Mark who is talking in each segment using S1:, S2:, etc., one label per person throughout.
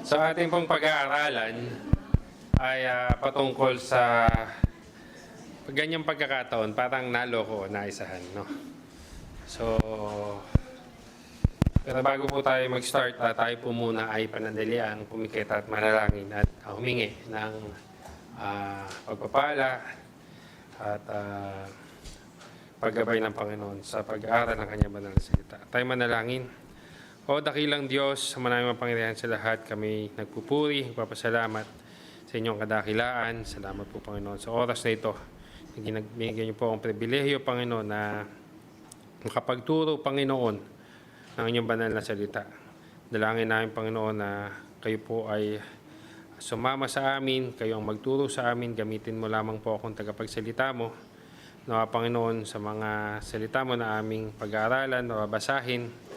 S1: So ating pong pag-aaralan ay patungkol sa ganyang pagkakataon, parang naloko o naisahan, no? So, pero bago po tayo mag-start, tayo po muna ay panandaliang pumikit at manalangin at humingi ng pagpapala at paggabay ng Panginoon sa pag-aaral ng Kanyang banal na salita. Tayo manalangin. O dakilang Diyos, sa maraming mapangyayahan sa lahat, kami nagpupuri, nagpapasalamat sa inyong kadakilaan. Salamat po, Panginoon, sa oras na ito. Nagbigay niyo po ang pribilehiyo, Panginoon, na makapagturo, Panginoon, ng inyong banal na salita. Dalangin namin, Panginoon, na kayo po ay sumama sa amin, kayo ang magturo sa amin, gamitin mo lamang po akong tagapagsalita mo. Nawa, Panginoon, sa mga salita mo na aming pag-aaralan, mababasahin,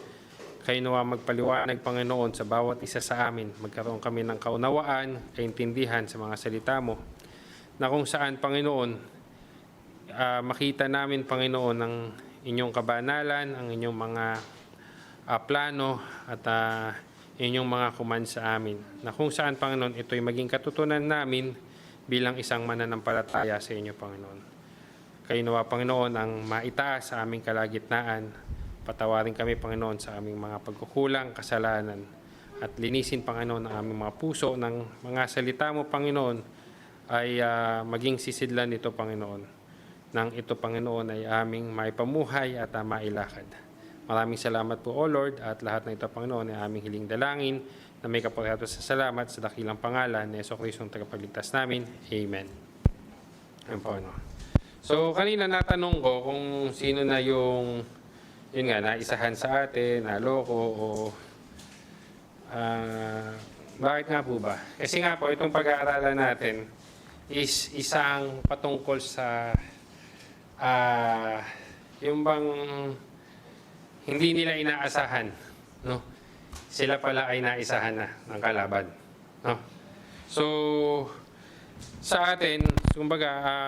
S1: kayo nawa magpaliwanag, Panginoon, sa bawat isa sa amin. Magkaroon kami ng kaunawaan, kaintindihan sa mga salita mo, na kung saan, Panginoon, makita namin, Panginoon, ang inyong kabanalan, ang inyong mga plano at inyong mga command sa amin. Na kung saan, Panginoon, ito'y maging katutunan namin bilang isang mananampalataya sa inyo, Panginoon. Kayo nawa, Panginoon, ang maitaas sa aming kalagitnaan. Patawarin kami, Panginoon, sa aming mga pagkukulang, kasalanan. At linisin, Panginoon, ang aming mga puso ng mga salita mo, Panginoon, ay maging sisidlan nito, Panginoon. Nang ito, Panginoon, ay aming maipamuhay at mailakad. Maraming salamat po, O Lord, at lahat ng ito, Panginoon, ay aming hiling dalangin na may kaparehato sa salamat sa dakilang pangalan ni Jesucristo ang tagapagligtas namin. Amen. Amen po, ano. So, kanina natanong ko kung sino na yung, yun nga, naisahan sa atin, naloko, o bakit nga po ba? Kasi nga po, itong pag-aaralan natin is isang patungkol sa yung bang hindi nila inaasahan, no? Sila pala ay naisahan na ng kalaban, no? So, sa atin, kumbaga,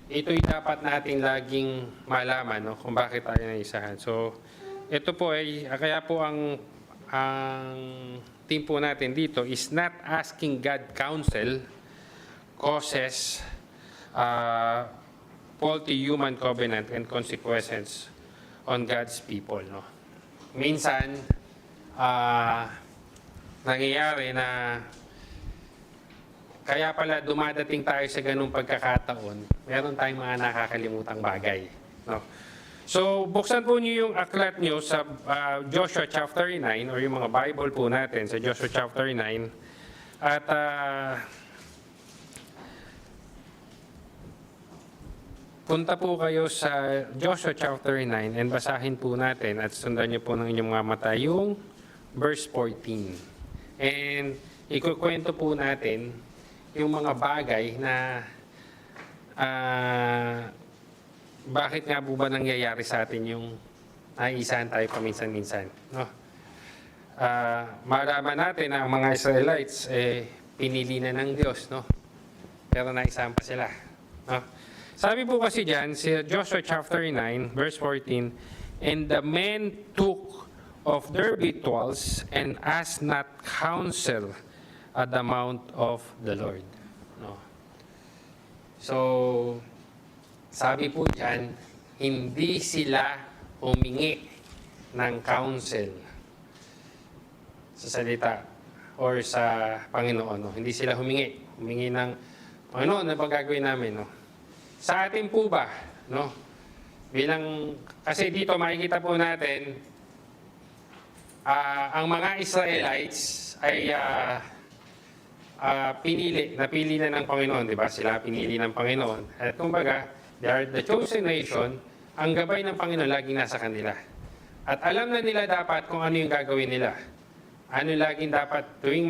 S1: ito'y dapat natin laging malaman, no, kung bakit tayo naisahan. So, ito po ay, kaya po ang team po natin dito is not asking God counsel causes faulty human covenant and consequences on God's people, no. Minsan, nangyayari na kaya pala dumadating tayo sa ganung pagkakataon, meron tayong mga nakakalimutang bagay, no? So, buksan po niyo yung aklat niyo sa Joshua chapter 9 or yung mga Bible po natin sa Joshua chapter 9 at punta po kayo sa Joshua chapter 9 and basahin po natin at sundan niyo po ng inyong mga mata yung verse 14. And ikukwento po natin yung mga bagay na bakit nga po ba nangyayari sa atin yung naisahan tayo paminsan-minsan, no? Malaman natin na ang mga Israelites pinili na ng Diyos, no? Pero naisahan pa sila, no? Sabi po kasi diyan si Joshua chapter 9 verse 14, and the men took of their victuals and asked not counsel at the mount of the Lord, no? So, sabi po diyan, hindi sila humingi ng counsel sa salita or sa Panginoon, no? Hindi sila humingi ng Panginoon, ano bang gagawin namin, no? Sa atin po ba, no? Bilang, kasi dito makikita po natin ang mga Israelites ay napili na ng Panginoon, di ba? Sila pinili ng Panginoon. At kumbaga, they are the chosen nation, ang gabay ng Panginoon laging nasa kanila. At alam na nila dapat kung ano yung gagawin nila. Ano laging dapat, tuwing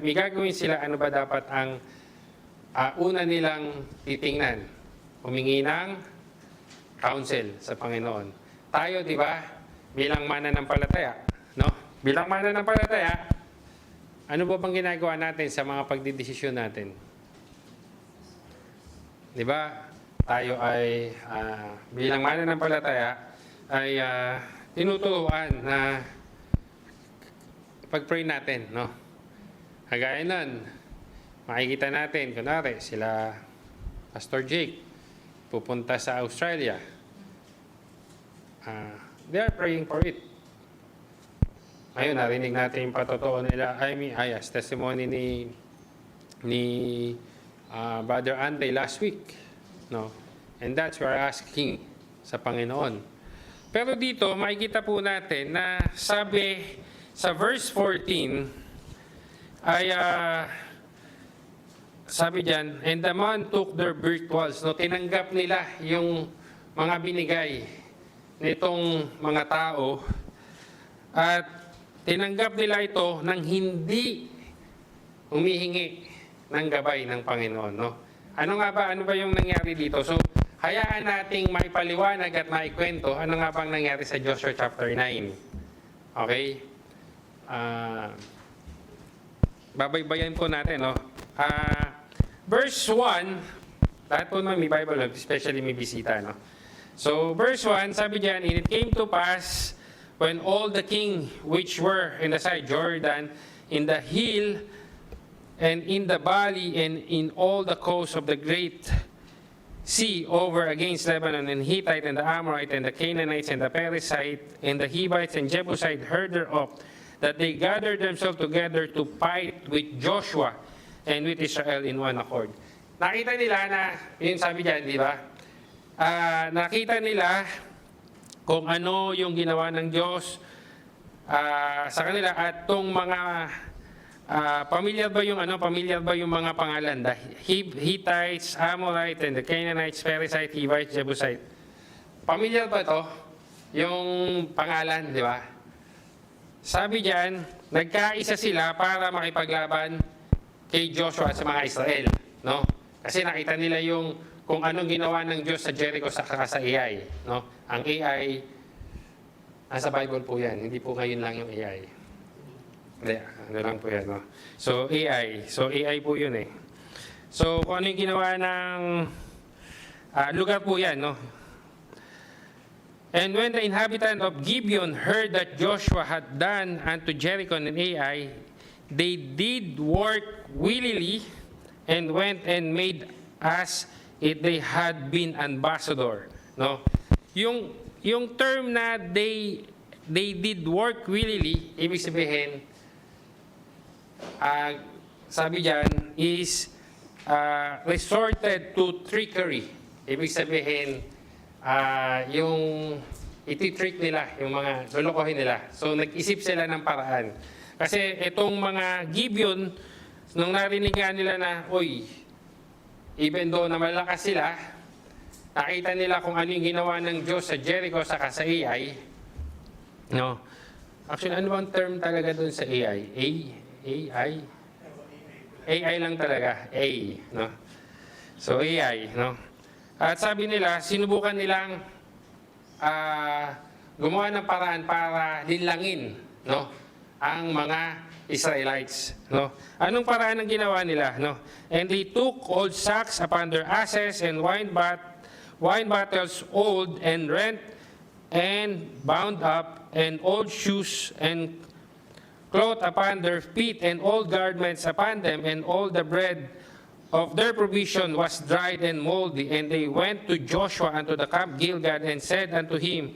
S1: may gagawin sila, ano ba dapat ang una nilang titingnan? Humingi ng counsel sa Panginoon. Tayo, di ba, bilang mananampalataya, no? Bilang mananampalataya, ano ba bang ginagawa natin sa mga pagdidesisyon natin? Di ba? Tayo ay bilang mananampalataya, ay tinuturuan na pag-pray natin, no? Kagaya nun, makikita natin, kunwari, sila Pastor Jake, pupunta sa Australia. They are praying for it. Ngayon, narinig natin yung patotoo nila, testimony ni Brother Andre last week. No? And that's what we're asking sa Panginoon. Pero dito, makikita po natin na sabi sa verse 14, ay sabi dyan, and the man took their virtuals. No? Tinanggap nila yung mga binigay nitong mga tao at tinanggap nila ito nang hindi humihingi ng gabay ng Panginoon. No? Ano ba yung nangyari dito? So, hayaan nating maipaliwanag at maikwento ano nga bang nangyari sa Joshua chapter 9. Okay? Babaybayan po natin. No? Verse 1, lahat po naman may Bible, especially may bisita. No? So, verse 1, sabi diyan, and it came to pass when all the king which were in the side Jordan, in the hill, and in the valley, and in all the coast of the great sea over against Lebanon, and Hittite, and the Amorite, and the Canaanites, and the Perizzite, and the Hivites, and Jebusite heard thereof, that they gathered themselves together to fight with Joshua and with Israel in one accord. Nakita nila na, yun sabi diyan, di ba? Nakita nila kung ano yung ginawa ng Diyos sa kanila at tong mga pamilyar ba yung mga pangalan? The Hittites, Amorite, and the Canaanites, Perizzite, Hivites, Jebusite. Pamilyar ba ito? Yung pangalan, di ba? Sabi diyan, nagkaisa sila para makipaglaban kay Joshua at sa mga Israel, no? Kasi nakita nila yung kung anong ginawa ng Diyos sa Jericho sa Ai, no? Ang AI, nasa Bible po yan, hindi po ngayon lang yung AI. Hindi, ano lang po yan, no? So, AI po yun eh. So, kung ano yung ginawa ng lugar po yan, no? And when the inhabitant of Gibeon heard that Joshua had done unto Jericho and Ai, they did work willingly and went and made as if they had been ambassador, no? Yung term na they did work willingly, ibig sabihin, sabi diyan is resorted to trickery. Ibig sabihin, yung iti-trick nila, yung mga lulukohin nila. So nag-isip sila ng paraan. Kasi itong mga Gibeon, nung narinig nga nila na, even though na malakas sila, nakita nila kung ano yung ginawa ng Diyos sa Jericho sa Ai. No? Actually, ano bang term talaga doon sa AI? AI? AI lang talaga. A. No? So, AI. No? At sabi nila, sinubukan nilang gumawa ng paraan para linlangin, no? Ang mga Israelites, no? Anong paraan ang ginawa nila, no? And they took old sacks upon their asses and wine bottles old and rent and bound up, and old shoes and cloth upon their feet, and old garments upon them, and all the bread of their provision was dried and moldy. And they went to Joshua unto the camp Gilgal, and said unto him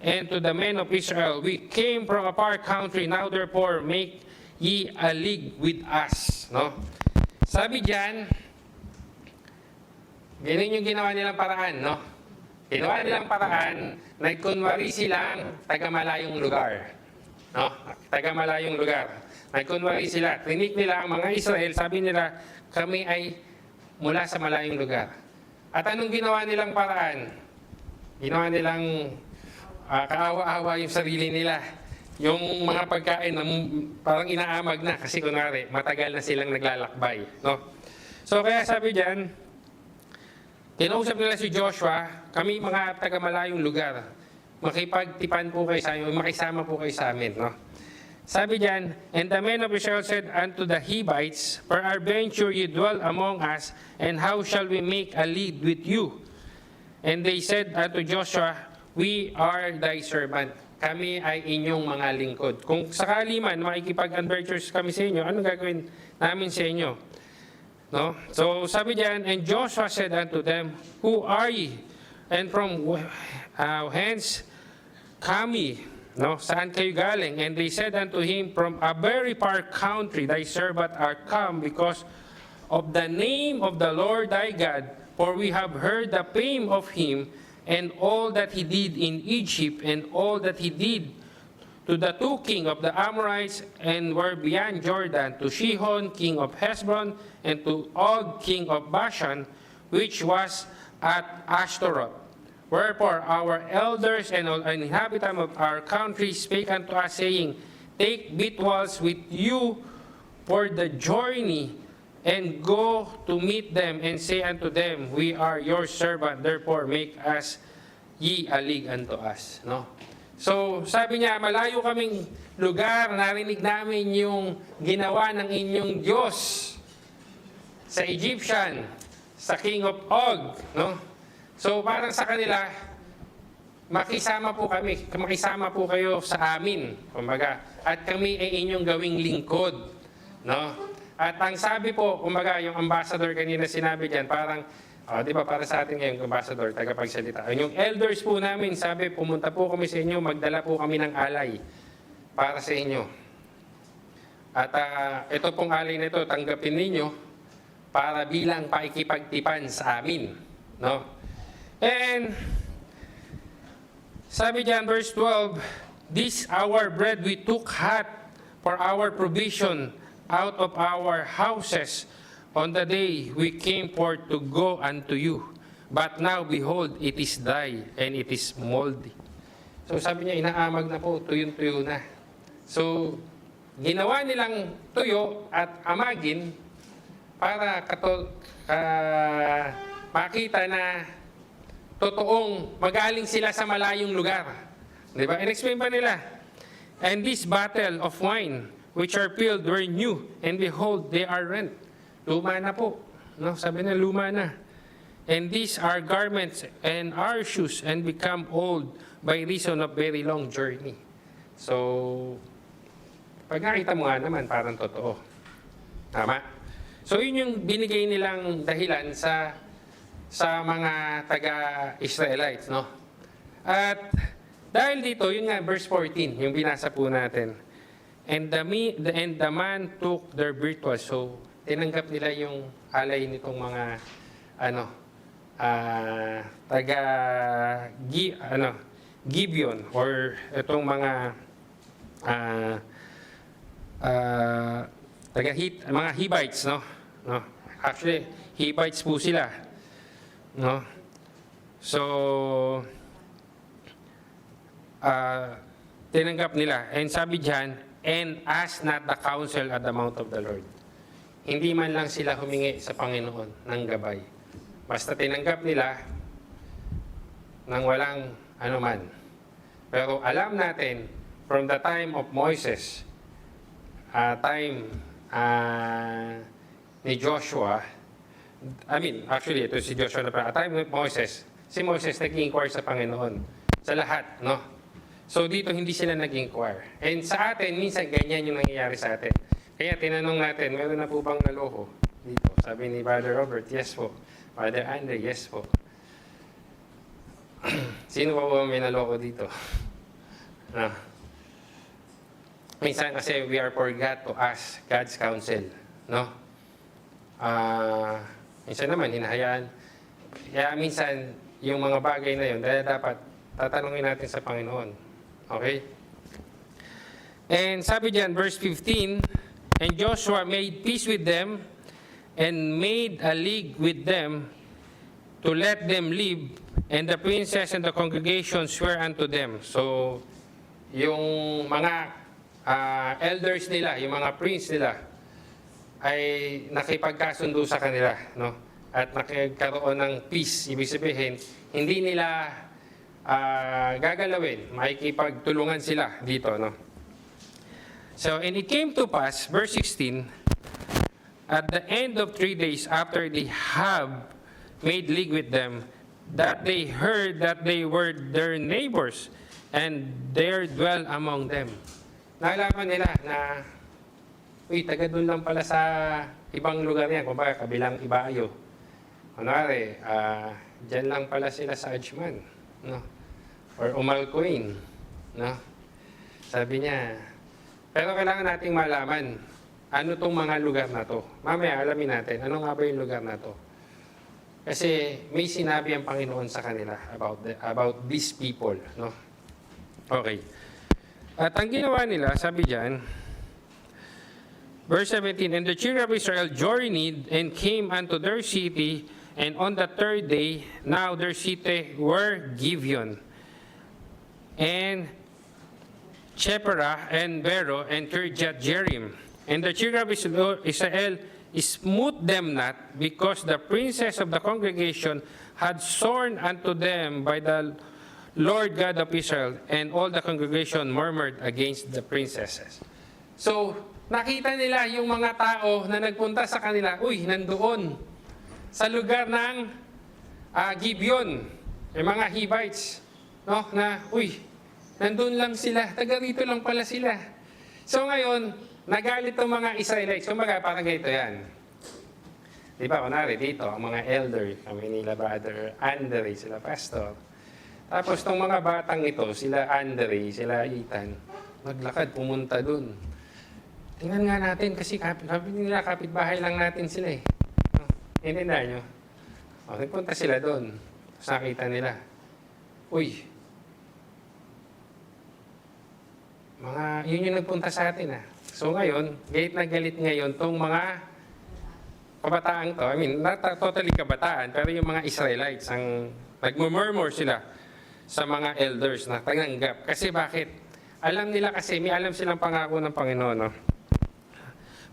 S1: and to the men of Israel, we came from a far country, now therefore make ye a league with us. No? Sabi diyan, ganun yung ginawa nilang paraan, no? Ginawa nilang paraan, nagkunwari silang taga-malayong lugar. No? Taga-malayong lugar. Nagkunwari sila, trinik nila ang mga Israel, sabi nila, kami ay mula sa malayong lugar. At anong ginawa nilang paraan? Ginawa nilang kaawa-awa yung sarili nila. Yung mga pagkain na parang inaamag na kasi kunwari matagal na silang naglalakbay, no? So kaya sabi diyan, kinausap nila si Joshua, kami mga taga-malayong lugar, makipagtipan po kayo sa amin, makisama po kayo sa amin, no? Sabi diyan, and the men of Israel said unto the Hivites, peradventure ye dwell among us, and how shall we make a league with you? And they said unto Joshua, we are thy servant. kami ay inyong mga lingkod. Kung sakali man makikipag-adventures kami sa inyo, anong gagawin namin sa inyo? No? So sabi diyan, and Joshua said unto them, who are ye? And from hence come ye? No? Saan kayo galing? And they said unto him, from a very far country thy servant are come, because of the name of the Lord thy God, for we have heard the fame of him, and all that he did in Egypt, and all that he did to the two king of the Amorites, and were beyond Jordan, to Shihon, king of Heshbon, and to Og, king of Bashan, which was at Ashtaroth. Wherefore our elders and all inhabitants of our country spake unto us, saying, take victuals with you for the journey, and go to meet them, and say unto them, we are your servant, therefore make us ye a league unto us. No? So, sabi niya, malayo kaming lugar, narinig namin yung ginawa ng inyong Diyos sa Egyptian, sa King of Og. No? So, parang sa kanila, makisama po kayo sa amin, kumbaga, at kami ay inyong gawing lingkod. No? At ang sabi po, kumbaga, yung ambassador kanina sinabi diyan, parang, di ba para sa atin ngayon, ambassador, tagapagsalita. Yung elders po namin, sabi, pumunta po kami sa inyo, magdala po kami ng alay para sa inyo. At ito pong alay na ito, tanggapin ninyo para bilang paikipagtipan sa amin. No? And, sabi diyan, verse 12, this our bread we took hot for our provision out of our houses on the day we came forth to go unto you. But now, behold, it is dry, and it is moldy. So sabi niya, inaamag na po, tuyong-tuyo na. So, ginawa nilang tuyo at amagin para makita na totoong magaling sila sa malayong lugar. Di ba? In-explain pa nila. And this bottle of wine, which are filled were new, and behold, they are rent. Luma na po. No? Sabi na, luma na. And these are garments and our shoes, and become old by reason of very long journey. So, pag nakita mo nga naman, parang totoo. Tama? So, yun yung binigay nilang dahilan sa mga taga-Israelites. No? At dahil dito, yun nga, verse 14, yung binasa po natin. And the man took their victuals. So, tinanggap nila yung alay nitong mga Gibeon, or itong mga mga Hivites, no? Actually, Hivites po sila, no? So, tinanggap nila. And sabi diyan, and ask not the counsel at the mount of the Lord. Hindi man lang sila humingi sa Panginoon ng gabay. Basta tinanggap nila nang walang anuman. Pero alam natin, from the time of Moses, ni Joshua, actually, ito si Joshua na pa, time of Moses, si Moses nag-inquire sa Panginoon, sa lahat, no? So dito hindi sila nag-inquire. And sa atin, minsan ganyan yung nangyayari sa atin. Kaya tinanong natin, meron na po bang naloko dito? Sabi ni Brother Robert, yes po. Brother Andre, yes po. Sino pa po may naloko dito? Minsan kasi we are forgot to ask God's counsel. No? Minsan naman, hinahayaan. Kaya minsan, yung mga bagay na yun, dahil dapat tatanungin natin sa Panginoon. Okay? And sabi diyan, verse 15, and Joshua made peace with them, and made a league with them, to let them live, and the princes and the congregation swear unto them. So, yung mga elders nila, yung mga prince nila, ay nakipagkasundo sa kanila, no? At nakikaroon ng peace. Ibig sabihin, hindi nila gagalawin, makikipagtulungan sila dito, no? So, and it came to pass, verse 16, at the end of 3 days after they have made league with them, that they heard that they were their neighbors, and there dwell among them. Nalaman nila na, taga doon lang pala sa ibang lugar yan, kumbaga kabilang Ibayo. Kunwari, dyan lang pala sila sa Ajman, no? Or Umalcoin, no? Sabi niya, pero kailangan nating malaman, ano tong mga lugar na to? Mamaya alamin natin, ano nga ba yung lugar na to? Kasi may sinabi ang Panginoon sa kanila about these people, no? Okay. At ang ginawa nila, sabi diyan, verse 17, and the children of Israel journeyed and came unto their city, and on the third day, now their city were Gibeon, and Cheperah, and Bero, and Kirjath Jearim. And the children of Israel smote them not, because the princes of the congregation had sworn unto them by the Lord God of Israel, and all the congregation murmured against the princesses. So, nakita nila yung mga tao na nagpunta sa kanila, nandoon sa lugar ng Gibeon, yung mga Hivites, no? Na, nandun lang sila, taga rito lang pala sila. So ngayon, nagalit ang mga Israelites. Kumbaga, parang ganito yan. Di ba, kunwari dito, ang mga elder, kami nila Brother Andre, sila pastor. Tapos itong mga batang ito, sila Andre, sila Ethan, naglakad, pumunta dun. Tingnan nga natin kasi kapitbahay lang natin sila eh. Intindihan nyo? Nagpunta sila dun. Tapos nakita nila, yun yung nagpunta sa atin ah. So ngayon, galit na galit ngayon tong mga kabataan to. Not totally kabataan, pero yung mga Israelites, ang nagmumurmur sila sa mga elders na tanggap. Kasi bakit? Alam nila kasi, may alam silang pangako ng Panginoon. No?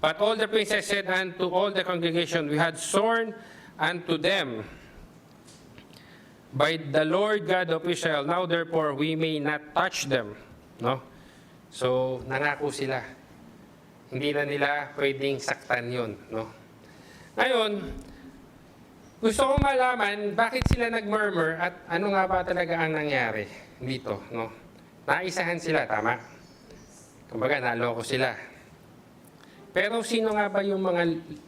S1: But all the princes said unto all the congregation, we had sworn unto them by the Lord God of Israel, now therefore we may not touch them. No? So, nangako sila. Hindi na nila pwedeng saktan yun. No? Ngayon, gusto kong malaman bakit sila nag-murmur at ano nga ba talaga ang nangyari dito. No? Naisahan sila, tama? Kumbaga, naloko sila. Pero sino nga ba yung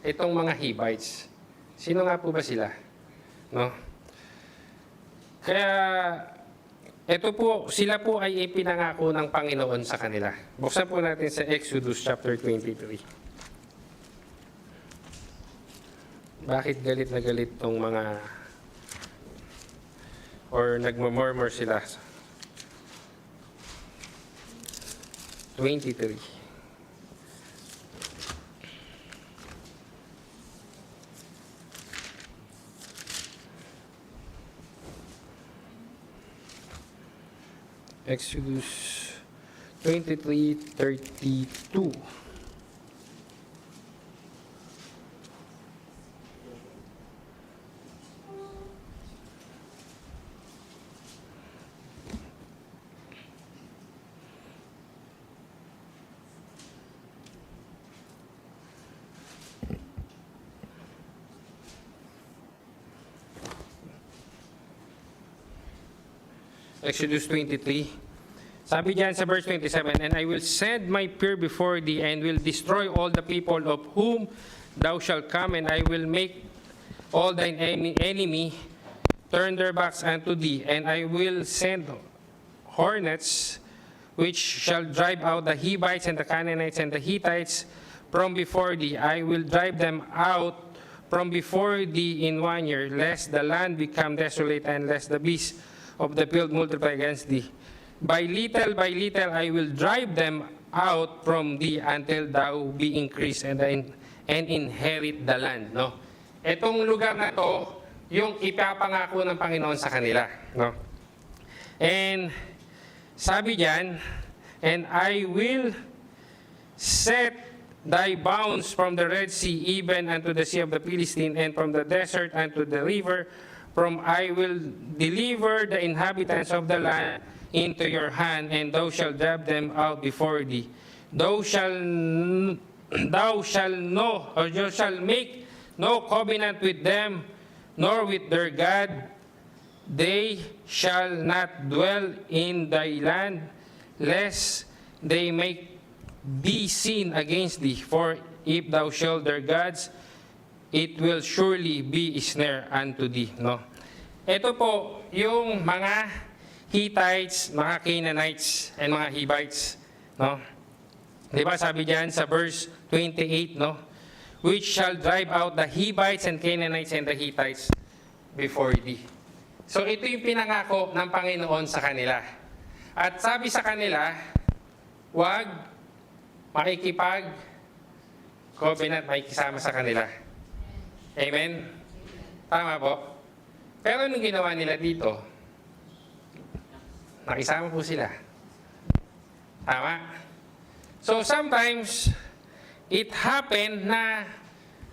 S1: itong mga Hivites? Sino nga po ba sila? No? Kaya, ito po, sila po ay ipinangako ng Panginoon sa kanila. Buksan po natin sa Exodus chapter 23. Bakit galit na galit tong mga or nagmumurmur sila? 23. Exodus 23:32. Exodus 23. Sabi diyan sa verse 27, and I will send my fear before thee, and will destroy all the people of whom thou shalt come, and I will make all thine enemy turn their backs unto thee, and I will send hornets, which shall drive out the Hivites and the Canaanites and the Hittites from before thee. I will drive them out from before thee in 1 year, lest the land become desolate, and lest the beasts of the field multiply against thee. By little I will drive them out from thee until thou be increased and inherit the land. No? Etong lugar na to, yung ipapangako ng Panginoon sa kanila. No? And sabi diyan, and I will set thy bounds from the Red Sea even unto the sea of the Philistine, and from the desert unto the river. From I will deliver the inhabitants of the land into your hand, and thou shalt drive them out before thee. Thou shalt make no covenant with them, nor with their God, they shall not dwell in thy land, lest they make thee sin against thee. For if thou shalt their gods, it will surely be a snare unto thee. No? Ito po yung mga Hittites, mga Canaanites, and mga Hivites. No? Diba sabi diyan sa verse 28, no? Which shall drive out the Hivites and Canaanites and the Hittites before thee. So ito yung pinangako ng Panginoon sa kanila. At sabi sa kanila, huwag makikipag-covenant, makikisama sa kanila. Amen? Tama po? Pero anong ginawa nila dito? Nakisama po sila. Tama? So sometimes, it happen na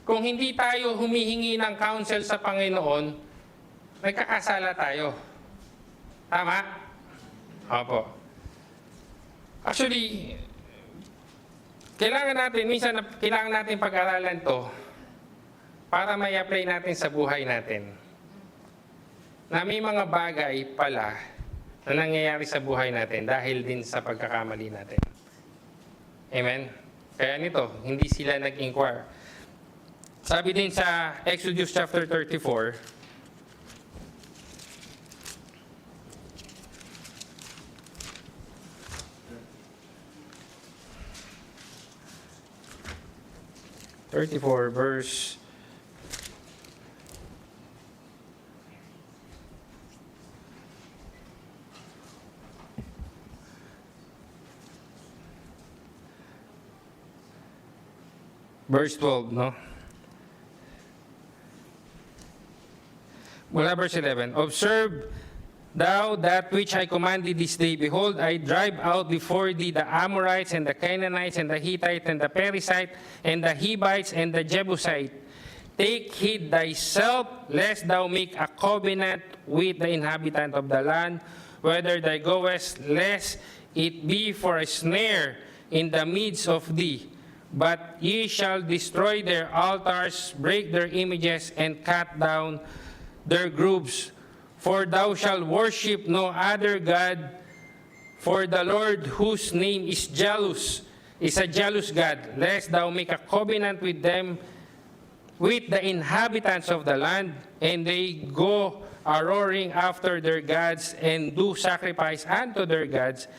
S1: kung hindi tayo humihingi ng counsel sa Panginoon, nagkakasala tayo. Tama? Opo. Actually, kailangan natin pag-aralan to para may apply natin sa buhay natin. Na may mga bagay pala na nangyayari sa buhay natin dahil din sa pagkakamali natin. Amen? Kaya nito, hindi sila nag-inquire. Sabi din sa Exodus chapter 34, verse 12, no? Mula verse 11, observe thou that which I commanded this day. Behold, I drive out before thee the Amorites and the Canaanites and the Hittites and the Perizzite and the Hivites and the Jebusite. Take heed thyself, lest thou make a covenant with the inhabitant of the land, whether thou goest, lest it be for a snare in the midst of thee. But ye shall destroy their altars, break their images, and cut down their groves. For thou shalt worship no other God, for the Lord whose name is jealous, is a jealous God, lest thou make a covenant with them, with the inhabitants of the land, and they go a-roaring after their gods, and do sacrifice unto their gods,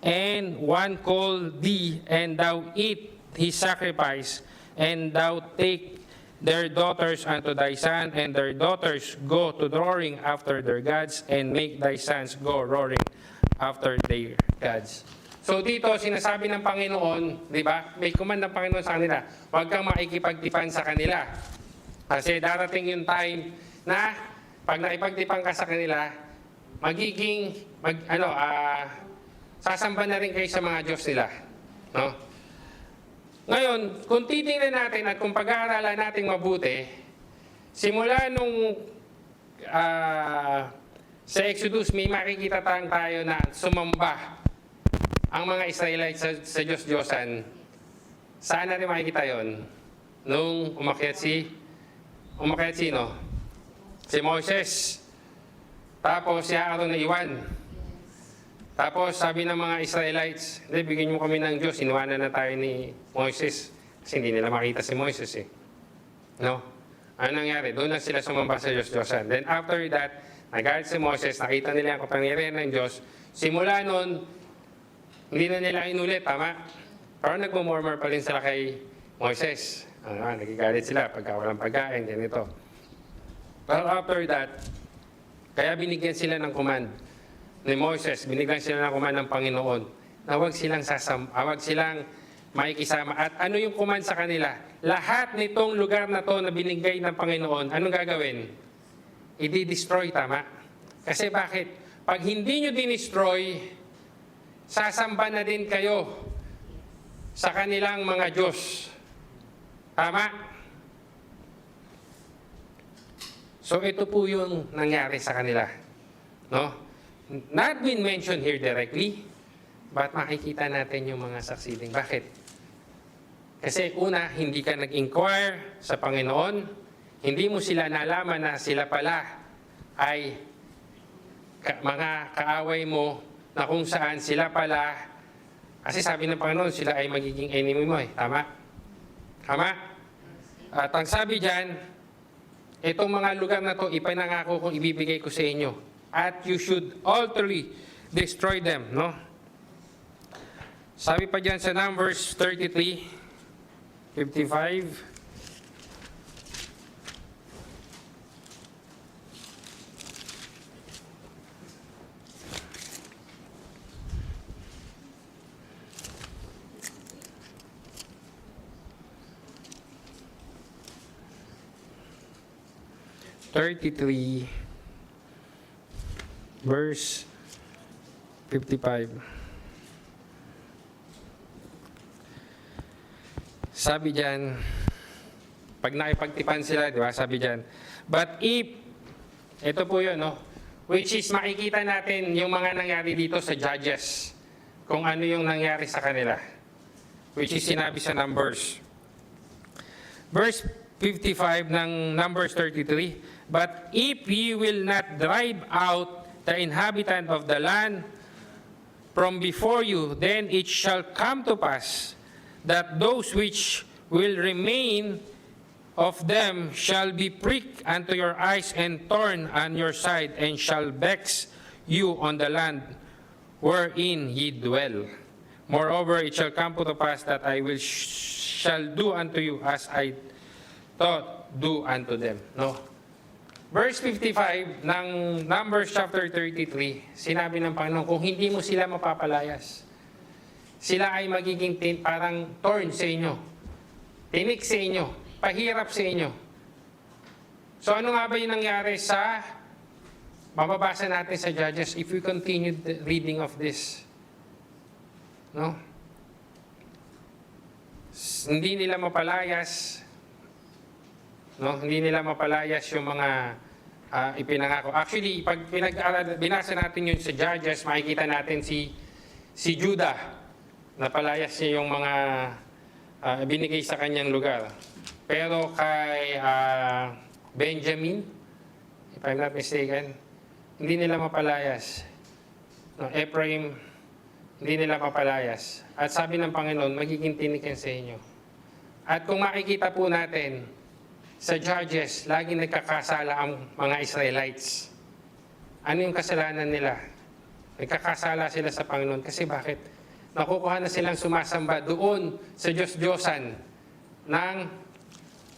S1: and one call thee, and thou eat his sacrifice, and thou take their daughters unto thy son, and their daughters go to roaring after their gods, and make thy sons go roaring after their gods. So dito, sinasabi ng Panginoon, di ba? May command ng Panginoon sa kanila, huwag kang makikipagtipan sa kanila. Kasi darating yung time na pag nakipagtipan ka sa kanila, sasamba na rin kayo sa mga Diyos nila. No? Ngayon, kung titingnan natin at kung pag-aaralan natin mabuti, simula nung sa Exodus, may makikita tayo na sumamba ang mga Israelites sa Diyos-Diyosan. Saan natin makikita yon? Nung umakyat sino? Si Moses. Tapos si Aaron na iwan. Tapos sabi ng mga Israelites, bigyan mo kami ng Diyos, inuwanan na tayo ni Moses. Kasi hindi nila makita si Moses eh. No? Ano nangyari? Doon na sila sumamba sa Diyos-Diyosan. Then after that, nagalit si Moses, nakita nila ang kapangyarihan ng Diyos. Simula noon, hindi na nila inulit, tama? Pero nagmumurmur pa rin sila kay Moses. Nagigalit sila pagka walang pagkain, ganito. Pero after that, kaya binigyan sila ng command ni Moses, binigyan sila ng command ng Panginoon na huwag silang makikisama. At ano yung command sa kanila? Lahat nitong lugar na to na binigay ng Panginoon, anong gagawin? I-destroy, tama? Kasi bakit? Pag hindi nyo dinestroy, sasamba na din kayo sa kanilang mga Diyos. Tama? So ito po yung nangyari sa kanila. No? Not been mentioned here directly, but makikita natin yung mga succeeding. Bakit? Kasi una, hindi ka nag-inquire sa Panginoon, hindi mo sila nalaman na sila pala ay mga kaaway mo na kung saan sila pala, kasi sabi ng Panginoon, sila ay magiging enemy mo eh. Tama? Tama? At ang sabi dyan, itong mga lugar na to, ipinangako kong ibibigay ko sa inyo. At you should utterly destroy them. No? Sabi pa dyan sa Numbers 33:55, verse 55. Sabi diyan, pag nakipagtipan sila, di ba? Sabi diyan, but if, ito po yun, no? Which is makikita natin yung mga nangyari dito sa Judges, kung ano yung nangyari sa kanila. Which is sinabi sa Numbers. Verse 55 ng Numbers 33, but if ye will not drive out the inhabitant of the land from before you, then it shall come to pass that those which will remain of them shall be pricked unto your eyes and torn on your side, and shall vex you on the land wherein ye dwell. Moreover, it shall come to pass that I will shall do unto you as I thought do unto them. No? Verse 55 ng Numbers chapter 33, sinabi ng Panginoon, kung hindi mo sila mapapalayas, sila ay magiging parang thorn sa inyo, tinik sa inyo, pahirap sa inyo. So ano nga ba yung nangyari sa, mababasa natin sa Judges, if we continue the reading of this. No? Hindi nila mapalayas, no? Hindi nila mapalayas yung mga ipinangako. Actually, pag binasa natin yun sa Judges, makikita natin si Judah, napalayas niya yung mga binigay sa kanyang lugar. Pero kay Benjamin, if I'm not mistaken, hindi nila mapalayas. No, Ephraim, hindi nila mapalayas. At sabi ng Panginoon, magiging tinik yan sa inyo. At kung makikita po natin, sa Judges, laging nagkakasala ang mga Israelites. Ano yung kasalanan nila? Nagkakasala sila sa Panginoon. Kasi bakit? Nakukuha na silang sumasamba doon sa Diyos-Diyosan ng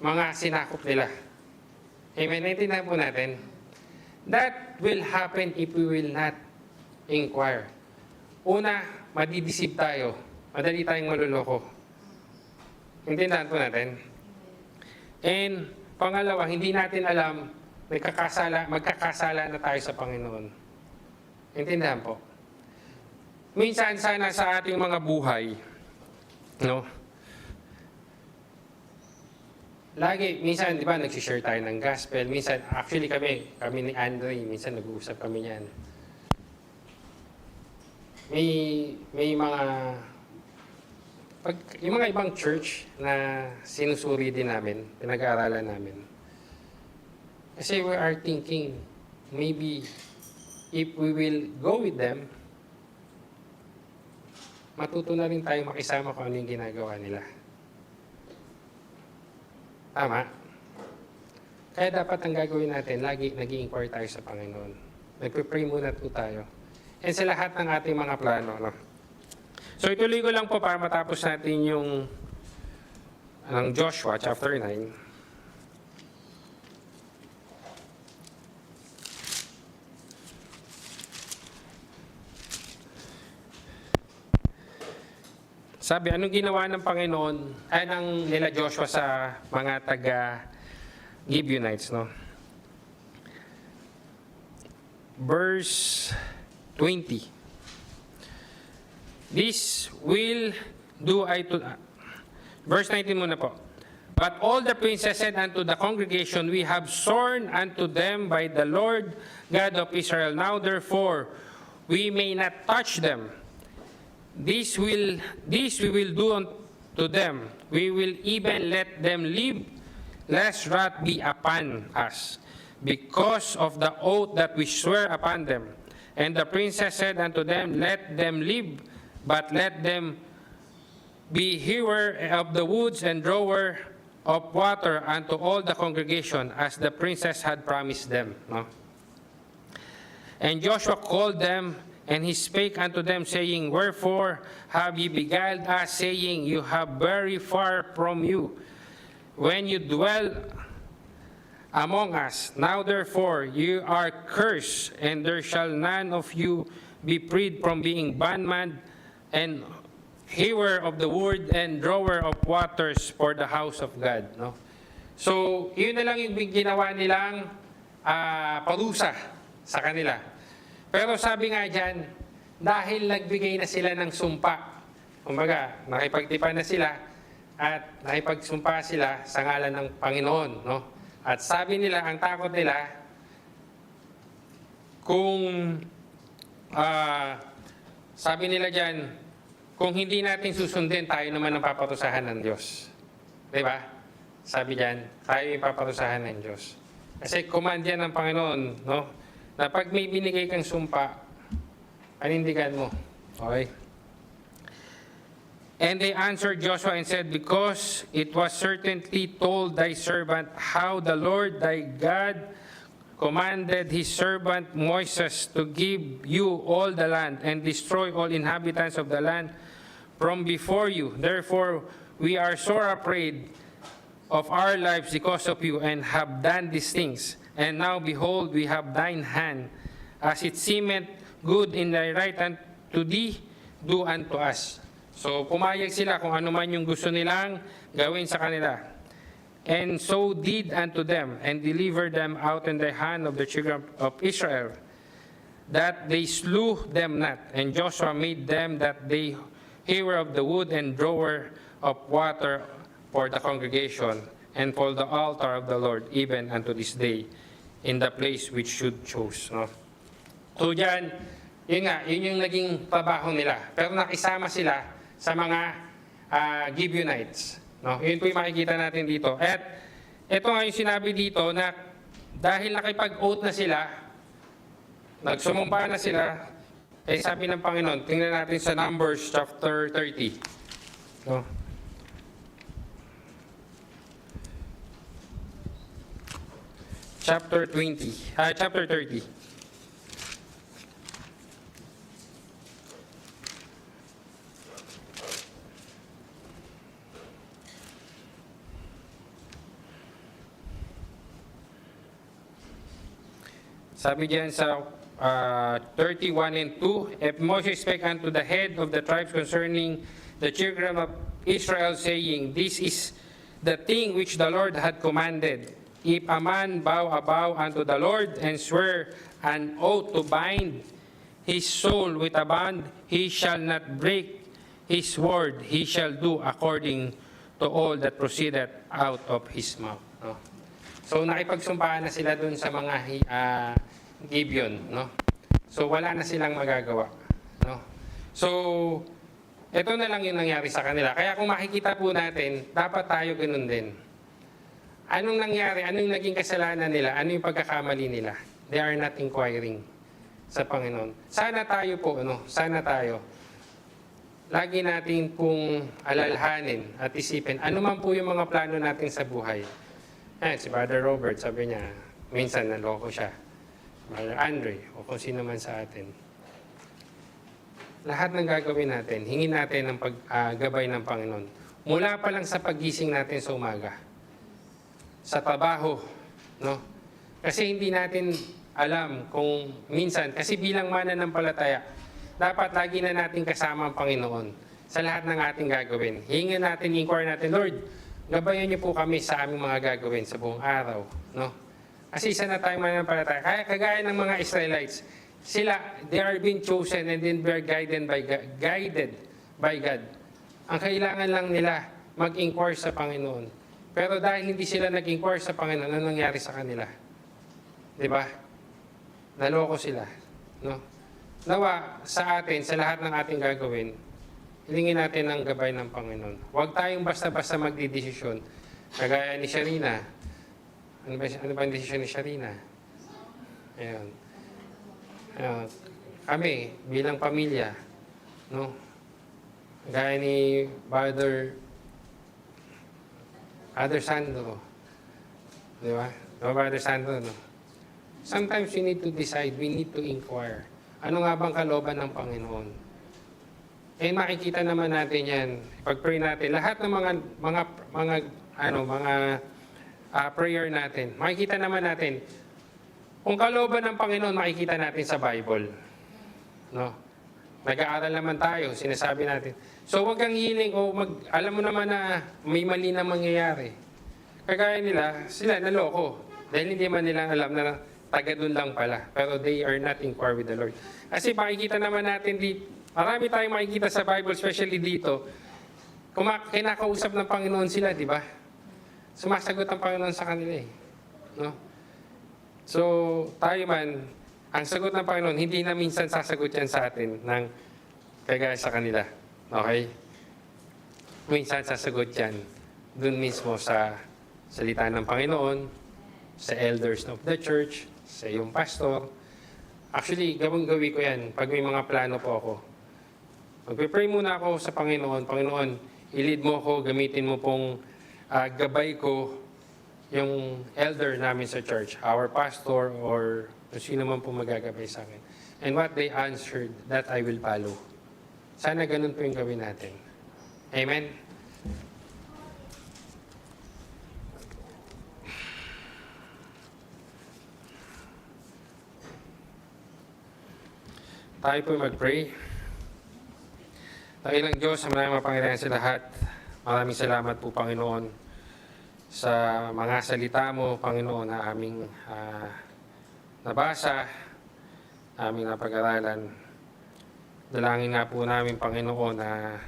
S1: mga sinakop nila. Amen? Naintindihan po natin. That will happen if we will not inquire. Una, madidisip tayo. Madali tayong maluloko. Intindihan po natin. And pangalawa, hindi natin alam, magkakasala na tayo sa Panginoon. Intindihan po. Minsan sana sa ating mga buhay, no? Lagi, minsan, di ba, nagsishare tayo ng gospel. Minsan, actually kami ni Andre, minsan nag-uusap kami niyan. May mga, yung mga ibang church na sinusuri din namin, pinag-aaralan namin. Kasi we are thinking, maybe, if we will go with them, matuto na rin tayo makisama kung ano yung ginagawa nila. Tama? Kaya dapat ang gagawin natin, lagi nag-i-inquire tayo sa Panginoon. Nagpe-pray muna po tayo. And sa lahat ng ating mga plano. No? So ituloy ko lang po para matapos natin yung Joshua chapter 9. Sabi, anong ginawa ng Panginoon, ng nila Joshua sa mga taga-Gibeonites, no? Verse 20. This will do I to... Verse 19 muna po. But all the princes said unto the congregation, we have sworn unto them by the Lord God of Israel. Now therefore, we may not touch them. This we will do unto them. We will even let them live, lest wrath be upon us, because of the oath that we swear upon them. And the princess said unto them, Let them live, but let them be hewer of the woods and drawer of water unto all the congregation, as the princess had promised them. No? And Joshua called them, and he spake unto them, saying, Wherefore have ye beguiled us, saying, You have very far from you, when you dwell among us. Now therefore you are cursed, and there shall none of you be freed from being bondman and hewer of the word and drawer of waters for the house of God. No? So, yun na lang yung ginawa nilang parusa sa kanila. Pero sabi nga dyan, dahil nagbigay na sila ng sumpa, kumbaga, nakipagtipan na sila at nakipagsumpa sila sa ngalan ng Panginoon. No? At sabi nila, ang takot nila, kung, sabi nila dyan, kung hindi natin susundin, tayo naman ang papatusahan ng Diyos. Diba? Sabi dyan, tayo yung papatusahan ng Diyos. Kasi command yan ng Panginoon, no? Na pag may binigay kang sumpa, panindigan mo. Okay? And they answered Joshua and said, Because it was certainly told thy servant how the Lord thy God commanded his servant Moses to give you all the land and destroy all inhabitants of the land from before you. Therefore, we are sore afraid of our lives because of you, and have done these things. And now, behold, we have thine hand, as it seemeth good in thy right hand to thee, do unto us. So, pumayag sila kung ano man yung gusto nilang gawin sa kanila. And so did unto them, and delivered them out in the hand of the children of Israel, that they slew them not. And Joshua made them that they hewer of the wood and drawer of water for the congregation, and for the altar of the Lord, even unto this day, in the place which should chose. No? So dyan, yun yung naging trabaho nila. Pero nakisama sila sa mga Gibeonites. No? Yun po yung makikita natin dito. At ito nga yung sinabi dito na dahil nakipag-oath na sila, nagsumumpa na sila, eh sabi ng Panginoon, tingnan natin sa Numbers chapter 30. No? Chapter 30. Sabi diyan sa 31 and 2, If Moses spake unto the head of the tribes concerning the children of Israel, saying, This is the thing which the Lord had commanded. If a man bow a vow unto the Lord, and swear an oath to bind his soul with a bond, he shall not break his word, he shall do according to all that proceedeth out of his mouth. No? So nakipagsumpaan na sila dun sa mga Gibeon, no? So wala na silang magagawa, no? So ito na lang yung nangyari sa kanila. Kaya kung makikita po natin, dapat tayo ganun din. Anong nangyari? Anong naging kasalanan nila? Ano yung pagkakamali nila? They are not inquiring sa Panginoon. Sana tayo po, no? Sana tayo. Lagi natin pong alalhanin at isipin, ano man po yung mga plano natin sa buhay. Ayan, si Brother Robert, sabi niya, minsan naloko siya. Brother Andre, o kung sino man sa atin. Lahat ng gagawin natin, hingin natin ng paggabay ng Panginoon. Mula pa lang sa paggising natin sa umaga. Sa trabaho, no? Kasi hindi natin alam kung minsan, kasi bilang mananampalataya, dapat lagi na natin kasama ang Panginoon sa lahat ng ating gagawin. Hingin natin, inquire natin, Lord, gabayan niyo po kami sa aming mga gagawin sa buong araw, no? Kasi isa na tayong mananampalataya. Kaya kagaya ng mga Israelites, sila, they are being chosen and then they are guided by God. Ang kailangan lang nila, mag-inquire sa Panginoon. Pero dahil hindi sila nag-inquire sa Panginoon, ano nangyari sa kanila? Diba? Naloko sila. No? Nawa, sa atin, sa lahat ng ating gagawin, hilingin natin ang gabay ng Panginoon. Huwag tayong basta-basta magdidesisyon. Kagaya ni Sharina. Ano ba ang desisyon ni Sharina? Ayun. kami bilang pamilya, no? Gaya ni Father Sandro, di ba? No, Father Sandro, no? Sometimes we need to decide, we need to inquire. Ano nga bang kalooban ng Panginoon? Eh makikita naman natin yan. Pag-pray natin, lahat ng prayer natin, makikita naman natin. Kung kalooban ng Panginoon, makikita natin sa Bible. No? Nag-aaral naman tayo, sinasabi natin. So wag kang hiling alam mo naman na may mali na mangyayari. Kagaya nila, sila naloko. Dahil hindi man nila alam na taga doon lang pala. Pero they are not inquire with the Lord. Kasi makikita naman natin marami tayong makikita sa Bible, especially dito, kinakausap ng Panginoon sila, di ba? Sumasagot ang Panginoon sa kanila eh. No? So, tayo man, ang sagot ng Panginoon, hindi na minsan sasagot yan sa atin ng kagaya sa kanila. Okay? Minsan sasagot yan dun mismo sa salita ng Panginoon, sa elders of the church, sa iyong pastor. Actually, gawin ko yan pag may mga plano po ako. Magpe-pray muna ako sa Panginoon. Panginoon, i-lead mo ako, gamitin mo pong gabay ko yung elder namin sa church, our pastor, or sino man po magagabay sa akin. And what they answered, that I will follow. Sana ganun po yung gawin natin. Amen? Tayo po mag-pray. Dakilang Diyos, sa maraming mapanginayan sa lahat, maraming salamat po, Panginoon, sa mga salita mo, Panginoon, na aming nabasa, aming napag-aralan. Dalangin nga po namin, Panginoon, na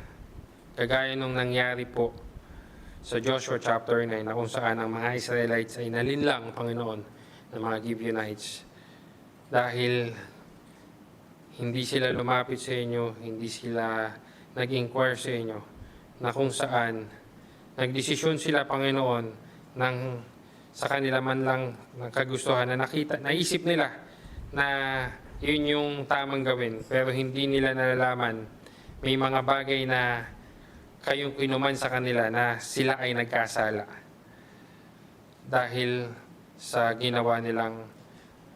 S1: kagaya nung nangyari po sa Joshua chapter 9, na kung saan ang mga Israelites ay nalinlang, Panginoon, ng mga Gibeonites. Dahil hindi sila lumapit sa inyo, hindi sila nag-inquire sa inyo, na kung saan nagdesisyon sila, Panginoon, sa kanila man lang ng kagustuhan na naisip nila na yun yung tamang gawin, pero hindi nila nalalaman may mga bagay na kayong kinuman sa kanila na sila ay nagkasala dahil sa ginawa nilang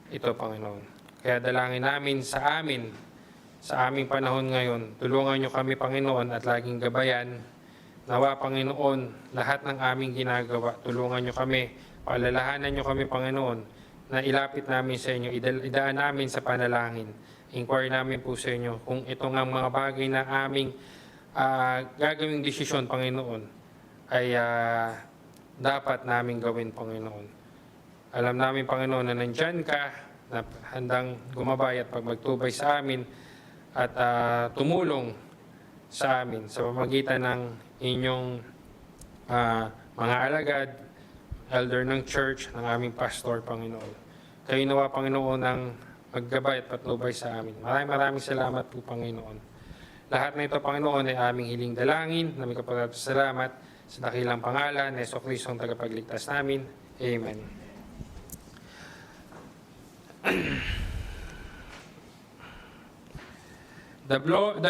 S1: ito, Panginoon. Kaya dalangin namin sa aming panahon ngayon, tulungan nyo kami, Panginoon, at laging gabayan. Nawa, Panginoon, lahat ng aming ginagawa, tulungan nyo kami, paalalahanan nyo kami, Panginoon, na ilapit namin sa inyo, idaan namin sa panalangin. Inquire namin po sa inyo kung ito nga mga bagay na aming gagawing desisyon, Panginoon, ay dapat namin gawin, Panginoon. Alam namin, Panginoon, na nandyan ka, na handang gumabay at pagmagtubay sa amin at tumulong sa amin sa pamamagitan ng inyong mga alagad, elder ng church, ng aming pastor, Panginoon. Kayo nawa, Panginoon, ang maggabay at patnubay sa amin. Maraming salamat po, Panginoon. Lahat na ito, Panginoon, ay aming hiling dalangin. Namin kapagpasalamat sa dakilang pangalan, Yesu Cristo ang tagapagligtas namin. Amen. The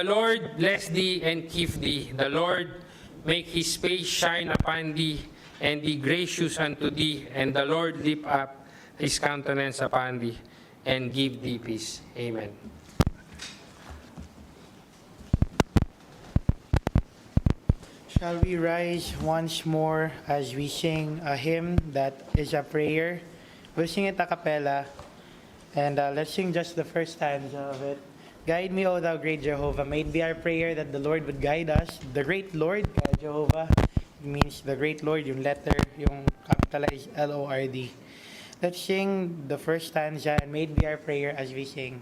S1: Lord bless thee and keep thee. The Lord make his face shine upon thee and be gracious unto thee. And the Lord lift up his countenance upon thee and give thee peace. Amen.
S2: Shall we rise once more as we sing a hymn that is a prayer? We'll sing it a cappella. And let's sing just the first stanza of it. Guide me, O thou great Jehovah. May it be our prayer that the Lord would guide us. The great Lord, Jehovah, it means the great Lord, yung letter, yung capitalized L-O-R-D. Let's sing the first stanza and may it be our prayer as we sing.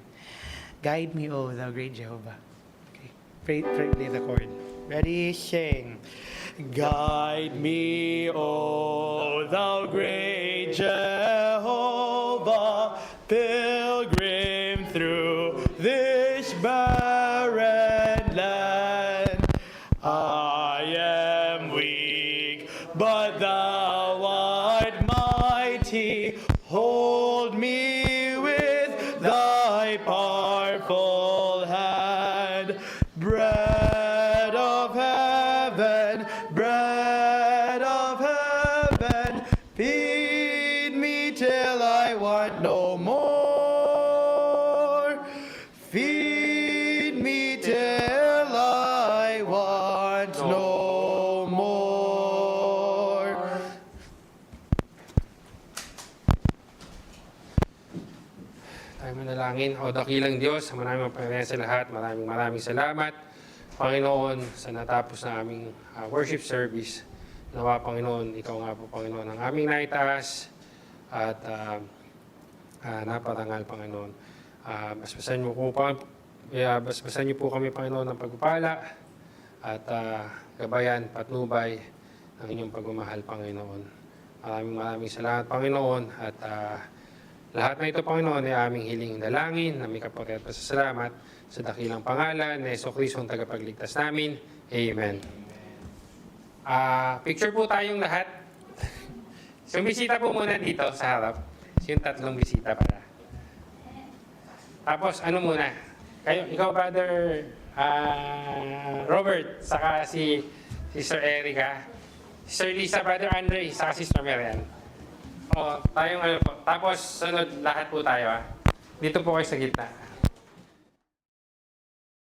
S2: Guide me, O thou great Jehovah. Okay, play the chord. Ready, sing. Guide me, O thou great Jehovah, pilgrim through this barren land. I am weak, but thou art mighty. Hold me with thy powerful
S1: manalangin. O dakilang Diyos, sa maraming mapangalanan sa lahat, maraming salamat, Panginoon, sa natapos na aming worship service. Nawa, Panginoon, Ikaw nga po, Panginoon, ang aming naitaas at naparangal, Panginoon. Basbasan niyo po kami, Panginoon, ng pagpapala at gabayan, patnubay ng inyong pagmamahal, Panginoon. Maraming salamat, Panginoon, at lahat na ito, Panginoon, ay aming hiling dalangin na may kapatid at pasasalamat sa dakilang pangalan na Jesucristo ang tagapagligtas namin. Amen. Picture po tayong lahat. So, bisita po muna dito sa harap. Yung 3 bisita para. Tapos, ano muna? Ikaw, Brother Robert, saka si Sister Erica, Sister Lisa, Brother Andre, saka Sister Marian. O, tayong ano po. Tapos, sunod lahat po tayo. Dito po kayo sa gitna.